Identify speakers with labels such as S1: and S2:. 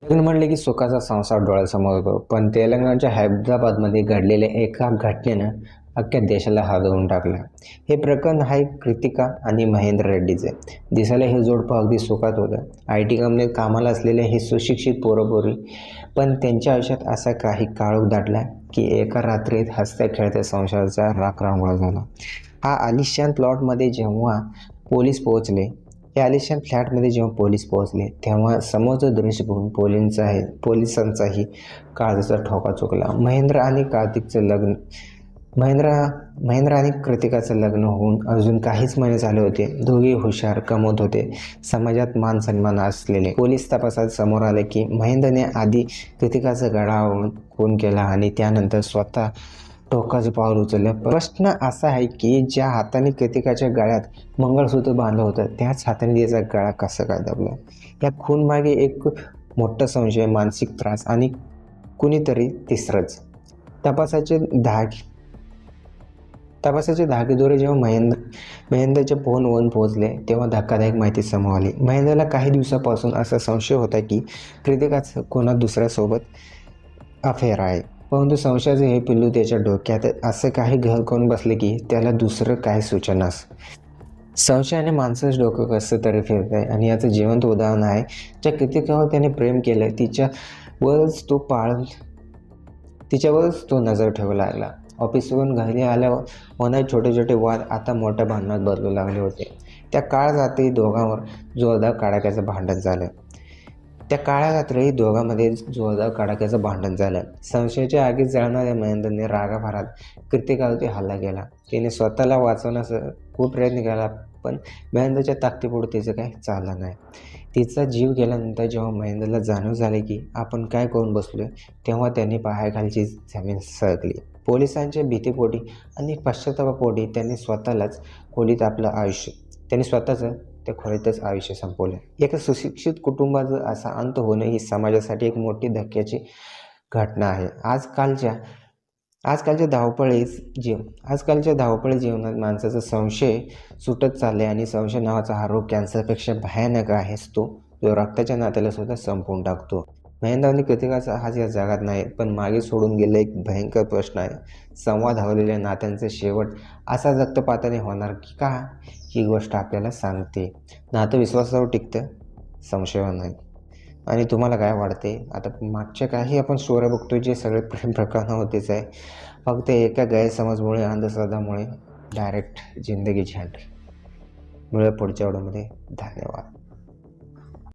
S1: लग्न म्हणले की सुखाचा संसार डोळ्यासमोर येतो, पण तेलंगणाच्या हैदराबादमध्ये घडलेल्या एका घटनेनं अख्ख्या देशाला हादरवून टाकलं. हे प्रकरण आहे कृतिका आणि महेंद्र रेड्डीचे. दिसायला हे जोडपं अगदी सुखात होतं. IT कंपनीत कामाला असलेले हे सुशिक्षित पोरं, पण त्यांच्या आयुष्यात असा काही काळोख दाटला की एका रात्रीत हसत्या खेळत्या संसाराचा राखरांगोळा झाला. हा आलिशान प्लॉटमध्ये जेव्हा पोलीस पोहोचले या आलिशान फ्लॅटमध्ये जेव्हा पोलीस पोहोचले तेव्हा समोरचं दृश्य बघून पोलिसांचाही काळजाचा ठोका चुकला. महेंद्र आणि कृतिकाचं लग्न होऊन अजून काहीच महिने झाले होते. दोघे हुशार, कमवत होते, समाजात मान सन्मान असलेले. पोलीस तपासात समोर आले की महेंद्रने आधी कृतिकाचा गळा आवळून खून केला आणि त्यानंतर स्वतः टोकाचं पाऊल उचललं. प्रश्न असा आहे की ज्या हाताने कृतिकाच्या गळ्यात मंगळसूत्र बांधलं होतं त्याच हाताने तिचा गळा कसा काय दाबला? या खून मागे एक मोठा संशय, मानसिक त्रास आणि कुणीतरी तिसरंच. तपासाचे धागेदोरे जेव्हा महेंद्रच्या फोनवरून पोहोचले तेव्हा धक्कादायक माहिती समोर आली. महेंद्रला काही दिवसापासून असा संशय होता की कृतिकाचं कोणा दुसऱ्यासोबत अफेअर आहे. परंतु संशयाचे हे पिल्लू त्याच्या डोक्यात असं काही घर करून बसले की त्याला दुसरं काही सुचनास. संशयाने माणसाचं डोकं कसं तरी फिरत आहे आणि याचं जिवंत उदाहरण आहे. ज्या कृतिकावर त्याने प्रेम केलं तिच्यावरच तो नजर ठेवू लागला. ऑफिसवरून घरी आल्यावर होणारे छोटे छोटे वाद आता मोठ्या भांडणात बदलू लागले होते. त्या काळ रात्री दोघांवर जोरदार कडाक्याचं भांडण झालं. संशयाच्या आगीत जळणाऱ्या महेंद्रने रागाभरात कृतिकावरती हल्ला केला. तिने स्वतःला वाचवण्याचा खूप प्रयत्न केला, पण महेंद्रच्या ताकदीपुढे तिचं काही चाललं नाही. तिचा जीव गेल्यानंतर जेव्हा महेंद्रला जाणीव झाली की आपण काय करून बसलोय तेव्हा त्याने पायाखालची जमीन सरकली. पोलिसांच्या भीतीपोटी आणि पश्चातापापोटी त्यांनी स्वतःचं त्या खोलीतच आयुष्य संपवलं. एका सुशिक्षित कुटुंबाचं असा अंत होणं ही समाजासाठी एक मोठी धक्क्याची घटना आहे. आजकालच्या धावपळी जीवनात माणसाचा संशय सुटत चालले आणि संशय नावाचा हा रोग कॅन्सरपेक्षा भयानक आहेच तो, जो रक्ताच्या नात्याला सुद्धा संपवून टाकतो. महेंद्र आणि कृतिकाचा हाच या जगात नाही, पण मागे सोडून गेलेला एक भयंकर प्रश्न आहे. संवाद हरवलेल्या नात्यांचा शेवट असा रक्तपाताने होणार की का? ही गोष्ट आपल्याला सांगते, नातं विश्वासावर टिकतं, संशयावर नाही. आणि तुम्हाला काय वाटते? आता मागच्या काही आपण स्टोऱ्या बघतोय जे सगळे प्रेम प्रकरण होतेच आहे, फक्त एका गैरसमजमुळे, अंधश्रद्धामुळे डायरेक्ट जिंदगी झंड. मिळूया पुढच्या व्हिडिओमध्ये. धन्यवाद.